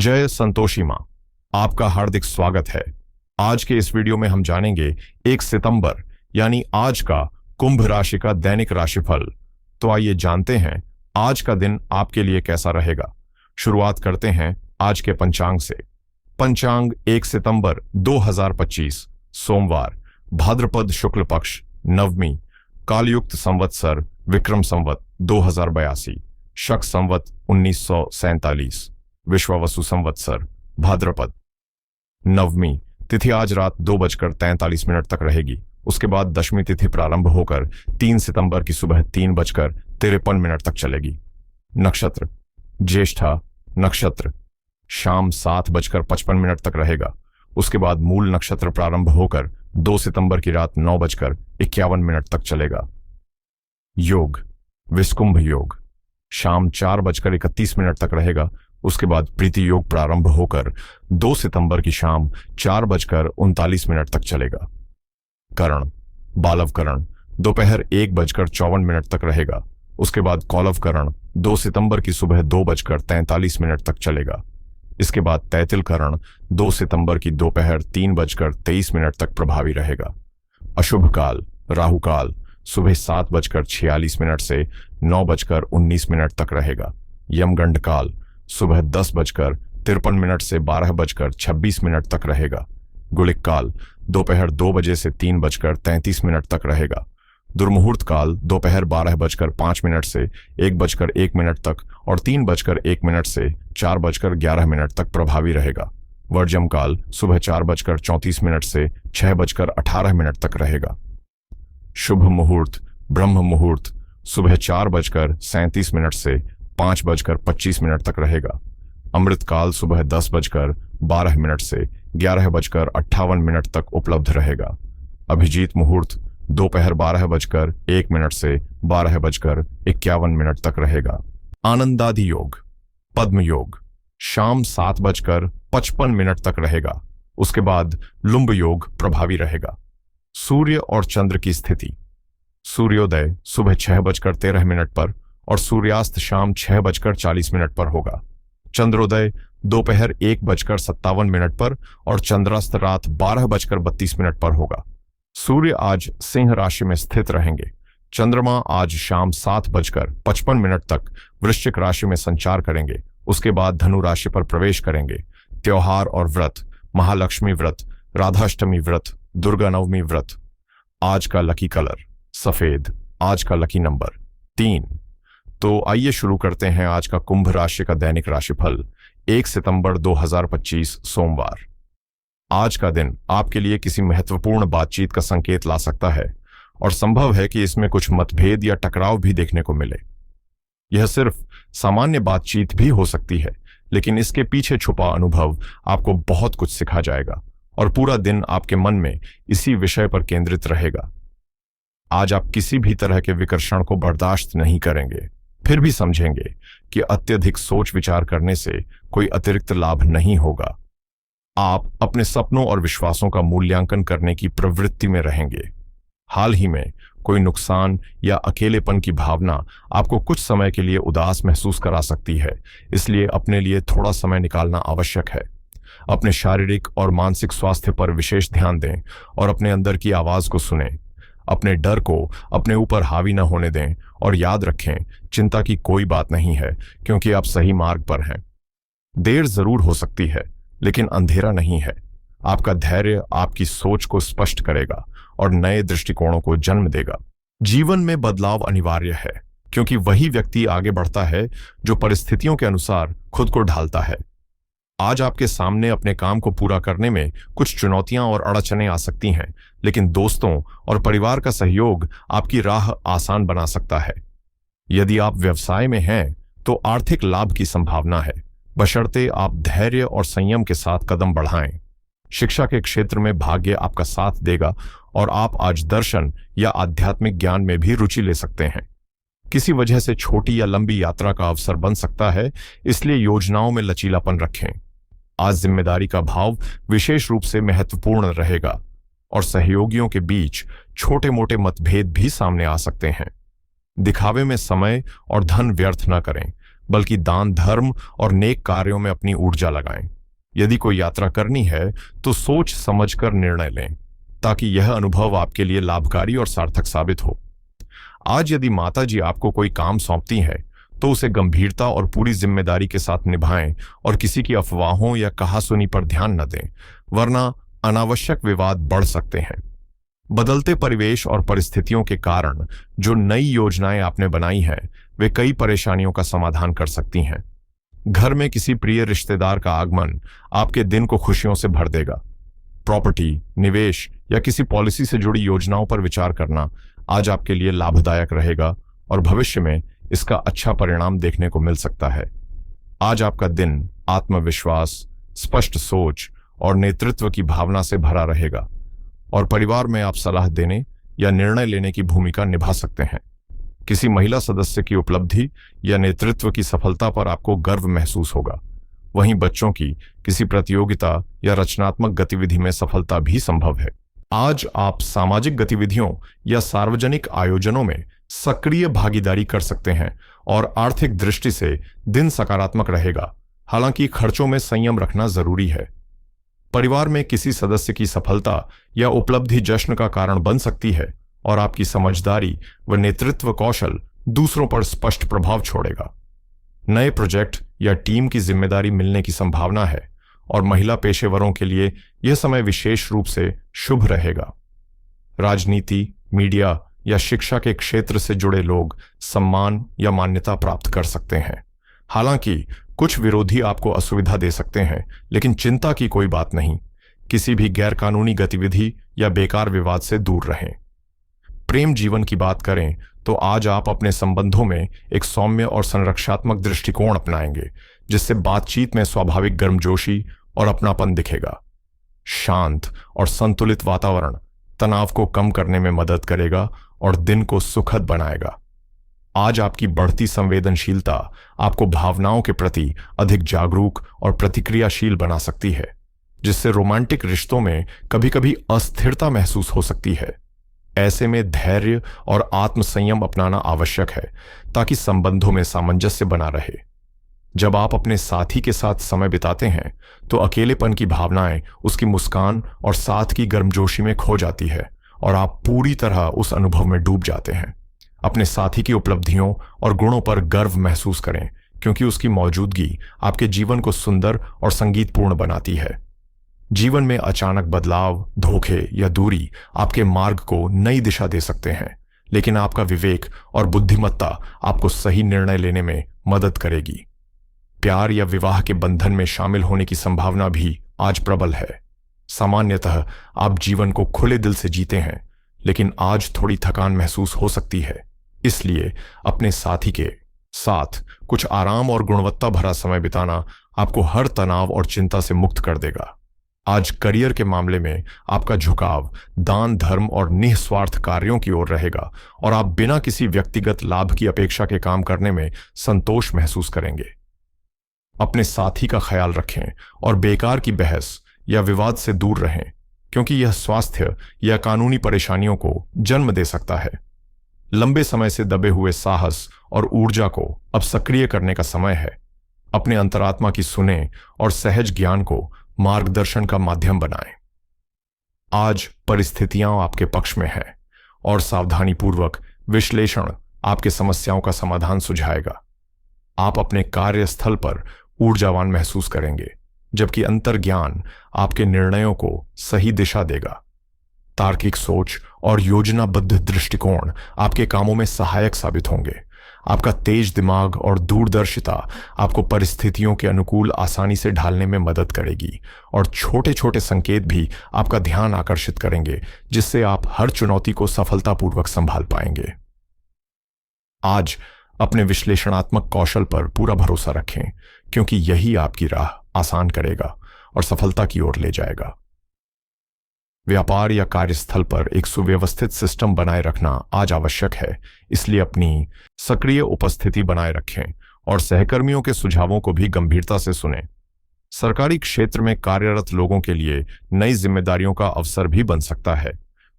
जय संतोषी माँ, आपका हार्दिक स्वागत है। आज के इस वीडियो में हम जानेंगे 1 सितंबर यानी आज का कुंभ राशि का दैनिक राशिफल। तो आइए जानते हैं आज का दिन आपके लिए कैसा रहेगा। शुरुआत करते हैं आज के पंचांग से। पंचांग 1 सितंबर 2025 सोमवार, भाद्रपद शुक्ल पक्ष नवमी, कालयुक्त संवत्सर विक्रम संवत 2082, शक संवत 1947, विश्वावसु संवत्सर भाद्रपद। नवमी तिथि आज रात 2:43 तक रहेगी। उसके बाद दशमी तिथि प्रारंभ होकर 3 सितंबर की सुबह 3:53 तक चलेगी। नक्षत्र ज्येष्ठा नक्षत्र शाम 7:55 तक रहेगा। उसके बाद मूल नक्षत्र प्रारंभ होकर 2 सितंबर की रात 9:51 तक चलेगा। योग विस्कुंभ योग शाम 4:31 तक रहेगा। उसके बाद प्रीति योग प्रारंभ होकर 2 सितंबर की शाम 4:39 तक चलेगा। करण बालव करण दोपहर 1:54 तक रहेगा। उसके बाद कौलव करण 2 सितंबर की सुबह 2:43 तक चलेगा। इसके बाद तैतिल करण 2 सितंबर की दोपहर 3:23 तक प्रभावी रहेगा। अशुभ काल राहु काल सुबह 7:46 से 9:19 तक रहेगा। यमगंड काल सुबह 10:53 से 12:26 तक रहेगा। गुलिक काल दोपहर 2 बजे से 3:33 तक रहेगा। दुर्मुहूर्त काल दोपहर 12:05 से 1:01 तक और 3:01 से 4:11 तक प्रभावी रहेगा। वर्जम काल सुबह 4:34 से 6:18 तक रहेगा। शुभ मुहूर्त ब्रह्म मुहूर्त सुबह 4:37 से 5:25 तक रहेगा। अमृत काल सुबह 10:12 से 11:58 तक उपलब्ध रहेगा। अभिजीत मुहूर्त दोपहर 12:01 से 12:51 तक रहेगा। आनंदादि योग पद्म योग शाम 7:55 तक रहेगा। उसके बाद लुंब योग प्रभावी रहेगा। सूर्य और चंद्र की स्थिति। सूर्योदय सुबह 6:13 पर और सूर्यास्त शाम 6:40 पर होगा। चंद्रोदय दोपहर 1:57 पर और चंद्रास्त रात 12:32 पर होगा। सूर्य आज सिंह राशि में स्थित रहेंगे। चंद्रमा आज शाम 7:55 तक वृश्चिक राशि में संचार करेंगे। उसके बाद धनु राशि पर प्रवेश करेंगे। त्योहार और व्रत महालक्ष्मी व्रत, राधाष्टमी व्रत, दुर्गा नवमी व्रत। आज का लकी कलर सफेद। आज का लकी नंबर 3। तो आइए शुरू करते हैं आज का कुंभ राशि का दैनिक राशिफल 1 सितंबर 2025 सोमवार। आज का दिन आपके लिए किसी महत्वपूर्ण बातचीत का संकेत ला सकता है और संभव है कि इसमें कुछ मतभेद या टकराव भी देखने को मिले। यह सिर्फ सामान्य बातचीत भी हो सकती है, लेकिन इसके पीछे छुपा अनुभव आपको बहुत कुछ सिखा जाएगा और पूरा दिन आपके मन में इसी विषय पर केंद्रित रहेगा। आज आप किसी भी तरह के विकर्षण को बर्दाश्त नहीं करेंगे, फिर भी समझेंगे कि अत्यधिक सोच विचार करने से कोई अतिरिक्त लाभ नहीं होगा। आप अपने सपनों और विश्वासों का मूल्यांकन करने की प्रवृत्ति में रहेंगे। हाल ही में कोई नुकसान या अकेलेपन की भावना आपको कुछ समय के लिए उदास महसूस करा सकती है, इसलिए अपने लिए थोड़ा समय निकालना आवश्यक है। अपने शारीरिक और मानसिक स्वास्थ्य पर विशेष ध्यान दें और अपने अंदर की आवाज को सुनें। अपने डर को अपने ऊपर हावी न होने दें और याद रखें, चिंता की कोई बात नहीं है क्योंकि आप सही मार्ग पर हैं। देर जरूर हो सकती है, लेकिन अंधेरा नहीं है। आपका धैर्य आपकी सोच को स्पष्ट करेगा और नए दृष्टिकोणों को जन्म देगा। जीवन में बदलाव अनिवार्य है क्योंकि वही व्यक्ति आगे बढ़ता है जो परिस्थितियों के अनुसार खुद को ढालता है। आज आपके सामने अपने काम को पूरा करने में कुछ चुनौतियां और अड़चनें आ सकती हैं, लेकिन दोस्तों और परिवार का सहयोग आपकी राह आसान बना सकता है। यदि आप व्यवसाय में हैं तो आर्थिक लाभ की संभावना है, बशर्ते आप धैर्य और संयम के साथ कदम बढ़ाएं। शिक्षा के क्षेत्र में भाग्य आपका साथ देगा और आप आज दर्शन या आध्यात्मिक ज्ञान में भी रुचि ले सकते हैं। किसी वजह से छोटी या लंबी यात्रा का अवसर बन सकता है, इसलिए योजनाओं में लचीलापन रखें। आज जिम्मेदारी का भाव विशेष रूप से महत्वपूर्ण रहेगा और सहयोगियों के बीच छोटे मोटे मतभेद भी सामने आ सकते हैं। दिखावे में समय और धन व्यर्थ न करें, बल्कि दान धर्म और नेक कार्यों में अपनी ऊर्जा लगाएं। यदि कोई यात्रा करनी है तो सोच समझकर निर्णय लें, ताकि यह अनुभव आपके लिए लाभकारी और सार्थक साबित हो। आज यदि माता जी आपको कोई काम सौंपती है तो उसे गंभीरता और पूरी जिम्मेदारी के साथ निभाएं और किसी की अफवाहों या कहासुनी पर ध्यान न दें, वरना अनावश्यक विवाद बढ़ सकते हैं। बदलते परिवेश और परिस्थितियों के कारण जो नई योजनाएं आपने बनाई हैं वे कई परेशानियों का समाधान कर सकती हैं। घर में किसी प्रिय रिश्तेदार का आगमन आपके दिन को खुशियों से भर देगा। प्रॉपर्टी, निवेश या किसी पॉलिसी से जुड़ी योजनाओं पर विचार करना आज आपके लिए लाभदायक रहेगा और भविष्य में इसका अच्छा परिणाम देखने को मिल सकता है। आज आपका दिन आत्मविश्वास, स्पष्ट सोच और नेतृत्व की भावना से भरा रहेगा और परिवार में आप सलाह देने या निर्णय लेने की भूमिका निभा सकते हैं। किसी महिला सदस्य की उपलब्धि या नेतृत्व की सफलता पर आपको गर्व महसूस होगा। वहीं बच्चों की किसी प्रतियोगिता या रचनात्मक गतिविधि में सफलता भी संभव है। आज आप सामाजिक गतिविधियों या सार्वजनिक आयोजनों में सक्रिय भागीदारी कर सकते हैं और आर्थिक दृष्टि से दिन सकारात्मक रहेगा। हालांकि खर्चों में संयम रखना जरूरी है। परिवार में किसी सदस्य की सफलता या उपलब्धि जश्न का कारण बन सकती है और आपकी समझदारी व नेतृत्व कौशल दूसरों पर स्पष्ट प्रभाव छोड़ेगा। नए प्रोजेक्ट या टीम की जिम्मेदारी मिलने की संभावना है और महिला पेशेवरों के लिए यह समय विशेष रूप से शुभ रहेगा। राजनीति, मीडिया या शिक्षा के क्षेत्र से जुड़े लोग सम्मान या मान्यता प्राप्त कर सकते हैं। हालांकि कुछ विरोधी आपको असुविधा दे सकते हैं, लेकिन चिंता की कोई बात नहीं। किसी भी गैरकानूनी गतिविधि या बेकार विवाद से दूर रहें। प्रेम जीवन की बात करें तो आज आप अपने संबंधों में एक सौम्य और संरक्षात्मक दृष्टिकोण अपनाएंगे, जिससे बातचीत में स्वाभाविक गर्मजोशी और अपनापन दिखेगा। शांत और संतुलित वातावरण तनाव को कम करने में मदद करेगा और दिन को सुखद बनाएगा। आज आपकी बढ़ती संवेदनशीलता आपको भावनाओं के प्रति अधिक जागरूक और प्रतिक्रियाशील बना सकती है, जिससे रोमांटिक रिश्तों में कभी-कभी अस्थिरता महसूस हो सकती है। ऐसे में धैर्य और आत्मसंयम अपनाना आवश्यक है, ताकि संबंधों में सामंजस्य बना रहे। जब आप अपने साथी के साथ समय बिताते हैं तो अकेलेपन की भावनाएं उसकी मुस्कान और साथ की गर्मजोशी में खो जाती है और आप पूरी तरह उस अनुभव में डूब जाते हैं। अपने साथी की उपलब्धियों और गुणों पर गर्व महसूस करें, क्योंकि उसकी मौजूदगी आपके जीवन को सुंदर और संगीतपूर्ण बनाती है। जीवन में अचानक बदलाव, धोखे या दूरी आपके मार्ग को नई दिशा दे सकते हैं, लेकिन आपका विवेक और बुद्धिमत्ता आपको सही निर्णय लेने में मदद करेगी। प्यार या विवाह के बंधन में शामिल होने की संभावना भी आज प्रबल है। सामान्यतः आप जीवन को खुले दिल से जीते हैं, लेकिन आज थोड़ी थकान महसूस हो सकती है। इसलिए अपने साथी के साथ कुछ आराम और गुणवत्ता भरा समय बिताना आपको हर तनाव और चिंता से मुक्त कर देगा। आज करियर के मामले में आपका झुकाव दान धर्म और निस्वार्थ कार्यों की ओर रहेगा और आप बिना किसी व्यक्तिगत लाभ की अपेक्षा के काम करने में संतोष महसूस करेंगे। अपने साथी का ख्याल रखें और बेकार की बहस या विवाद से दूर रहें, क्योंकि यह स्वास्थ्य या कानूनी परेशानियों को जन्म दे सकता है। लंबे समय से दबे हुए साहस और ऊर्जा को अब सक्रिय करने का समय है। अपने अंतरात्मा की सुने और सहज ज्ञान को मार्गदर्शन का माध्यम बनाएं। आज परिस्थितियां आपके पक्ष में हैं और सावधानीपूर्वक विश्लेषण आपके समस्याओं का समाधान सुझाएगा। आप अपने कार्यस्थल पर ऊर्जावान महसूस करेंगे, जबकि अंतर्ज्ञान आपके निर्णयों को सही दिशा देगा। तार्किक सोच और योजनाबद्ध दृष्टिकोण आपके कामों में सहायक साबित होंगे। आपका तेज दिमाग और दूरदर्शिता आपको परिस्थितियों के अनुकूल आसानी से ढालने में मदद करेगी और छोटे छोटे संकेत भी आपका ध्यान आकर्षित करेंगे, जिससे आप हर चुनौती को सफलतापूर्वक संभाल पाएंगे। आज अपने विश्लेषणात्मक कौशल पर पूरा भरोसा रखें, क्योंकि यही आपकी राह आसान करेगा और सफलता की ओर ले जाएगा। व्यापार या कार्यस्थल पर एक सुव्यवस्थित सिस्टम बनाए रखना आज आवश्यक है, इसलिए अपनी सक्रिय उपस्थिति बनाए रखें और सहकर्मियों के सुझावों को भी गंभीरता से सुनें। सरकारी क्षेत्र में कार्यरत लोगों के लिए नई जिम्मेदारियों का अवसर भी बन सकता है।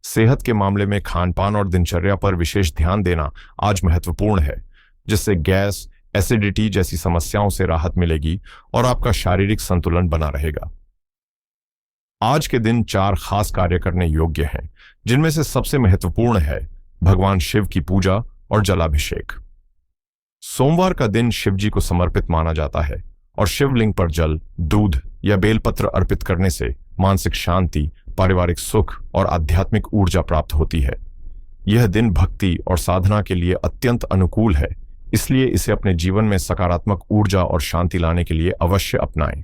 सेहत के मामले में खानपान और दिनचर्या पर विशेष ध्यान देना आज महत्वपूर्ण है, जिससे गैस, एसिडिटी जैसी समस्याओं से राहत मिलेगी और आपका शारीरिक संतुलन बना रहेगा। आज के दिन 4 खास कार्य करने योग्य हैं, जिनमें से सबसे महत्वपूर्ण है भगवान शिव की पूजा और जलाभिषेक। सोमवार का दिन शिव जी को समर्पित माना जाता है और शिवलिंग पर जल, दूध या बेलपत्र अर्पित करने से मानसिक शांति, पारिवारिक सुख और आध्यात्मिक ऊर्जा प्राप्त होती है। यह दिन भक्ति और साधना के लिए अत्यंत अनुकूल है, इसलिए इसे अपने जीवन में सकारात्मक ऊर्जा और शांति लाने के लिए अवश्य अपनाएं।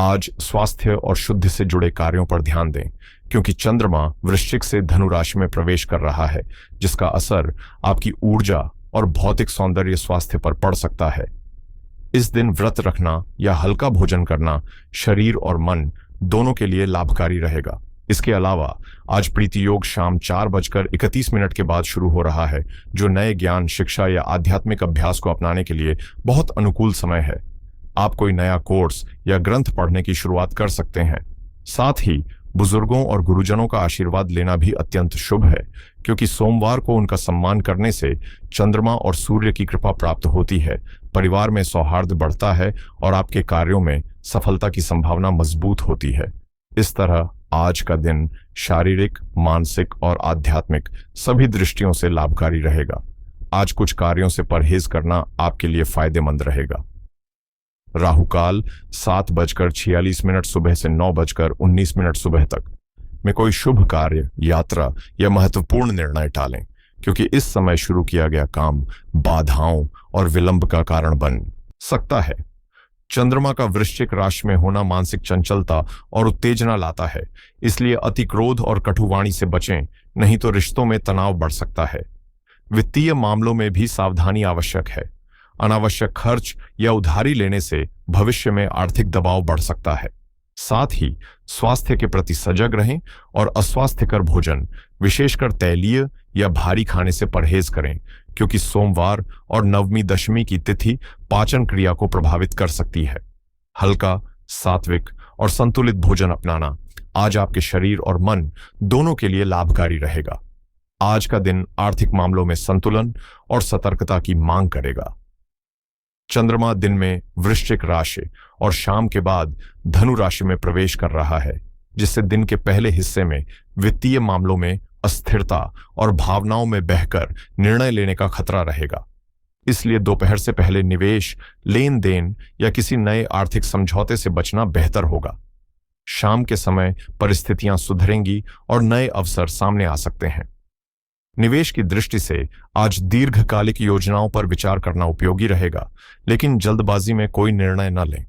आज स्वास्थ्य और शुद्धि से जुड़े कार्यों पर ध्यान दें, क्योंकि चंद्रमा वृश्चिक से धनु राशि में प्रवेश कर रहा है, जिसका असर आपकी ऊर्जा और भौतिक सौंदर्य स्वास्थ्य पर पड़ सकता है। इस दिन व्रत रखना या हल्का भोजन करना शरीर और मन दोनों के लिए लाभकारी रहेगा। इसके अलावा आज प्रीति योग शाम 4:31 के बाद शुरू हो रहा है, जो नए ज्ञान, शिक्षा या आध्यात्मिक अभ्यास को अपनाने के लिए बहुत अनुकूल समय है। आप कोई नया कोर्स या ग्रंथ पढ़ने की शुरुआत कर सकते हैं। साथ ही बुजुर्गों और गुरुजनों का आशीर्वाद लेना भी अत्यंत शुभ है, क्योंकि सोमवार को उनका सम्मान करने से चंद्रमा और सूर्य की कृपा प्राप्त होती है, परिवार में सौहार्द बढ़ता है और आपके कार्यों में सफलता की संभावना मजबूत होती है। इस तरह आज का दिन शारीरिक, मानसिक और आध्यात्मिक सभी दृष्टियों से लाभकारी रहेगा। आज कुछ कार्यों से परहेज करना आपके लिए फायदेमंद रहेगा। राहुकाल 7:46 सुबह से 9:19 सुबह तक में कोई शुभ कार्य, यात्रा या महत्वपूर्ण निर्णय टालें, क्योंकि इस समय शुरू किया गया काम बाधाओं और विलंब का कारण बन सकता है। चंद्रमा का वृश्चिक राशि में होना मानसिक चंचलता और उत्तेजना लाता है, इसलिए अति क्रोध और कटुवाणी से बचें, नहीं तो रिश्तों में तनाव बढ़ सकता है। वित्तीय मामलों में भी सावधानी आवश्यक है। अनावश्यक खर्च या उधारी लेने से भविष्य में आर्थिक दबाव बढ़ सकता है। साथ ही स्वास्थ्य के प्रति सजग रहें और अस्वास्थ्यकर भोजन, विशेषकर तैलीय या भारी खाने से परहेज करें, क्योंकि सोमवार और नवमी दशमी की तिथि पाचन क्रिया को प्रभावित कर सकती है। हल्का, सात्विक और संतुलित भोजन अपनाना आज आपके शरीर और मन दोनों के लिए लाभकारी रहेगा। आज का दिन आर्थिक मामलों में संतुलन और सतर्कता की मांग करेगा। चंद्रमा दिन में वृश्चिक राशि और शाम के बाद धनु राशि में प्रवेश कर रहा है, जिससे दिन के पहले हिस्से में वित्तीय मामलों में अस्थिरता और भावनाओं में बहकर निर्णय लेने का खतरा रहेगा। इसलिए दोपहर से पहले निवेश, लेन देन या किसी नए आर्थिक समझौते से बचना बेहतर होगा। शाम के समय परिस्थितियां सुधरेंगी और नए अवसर सामने आ सकते हैं। निवेश की दृष्टि से आज दीर्घकालिक योजनाओं पर विचार करना उपयोगी रहेगा, लेकिन जल्दबाजी में कोई निर्णय न लें।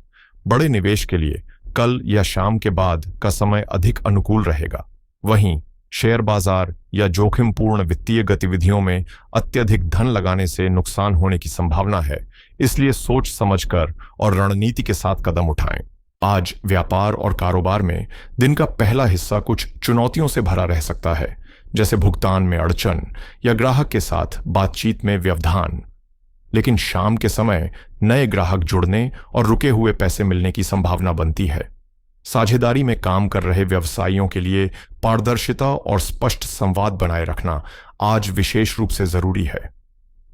बड़े निवेश के लिए कल या शाम के बाद का समय अधिक अनुकूल रहेगा। वहीं शेयर बाजार या जोखिमपूर्ण वित्तीय गतिविधियों में अत्यधिक धन लगाने से नुकसान होने की संभावना है, इसलिए सोच समझकर और रणनीति के साथ कदम उठाएं। आज व्यापार और कारोबार में दिन का पहला हिस्सा कुछ चुनौतियों से भरा रह सकता है, जैसे भुगतान में अड़चन या ग्राहक के साथ बातचीत में व्यवधान। लेकिन शाम के समय नए ग्राहक जुड़ने और रुके हुए पैसे मिलने की संभावना बनती है। साझेदारी में काम कर रहे व्यवसायियों के लिए पारदर्शिता और स्पष्ट संवाद बनाए रखना आज विशेष रूप से जरूरी है।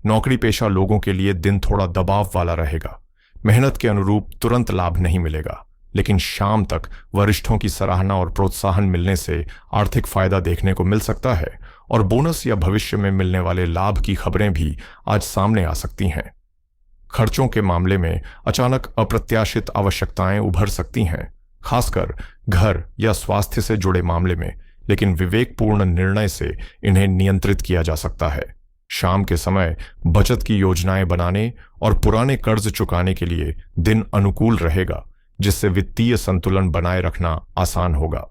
नौकरी पेशा लोगों के लिए दिन थोड़ा दबाव वाला रहेगा। मेहनत के अनुरूप तुरंत लाभ नहीं मिलेगा, लेकिन शाम तक वरिष्ठों की सराहना और प्रोत्साहन मिलने से आर्थिक फायदा देखने को मिल सकता है और बोनस या भविष्य में मिलने वाले लाभ की खबरें भी आज सामने आ सकती हैं। खर्चों के मामले में अचानक अप्रत्याशित आवश्यकताएं उभर सकती हैं, खासकर घर या स्वास्थ्य से जुड़े मामले में, लेकिन विवेकपूर्ण निर्णय से इन्हें नियंत्रित किया जा सकता है। शाम के समय बचत की योजनाएं बनाने और पुराने कर्ज चुकाने के लिए दिन अनुकूल रहेगा, जिससे वित्तीय संतुलन बनाए रखना आसान होगा।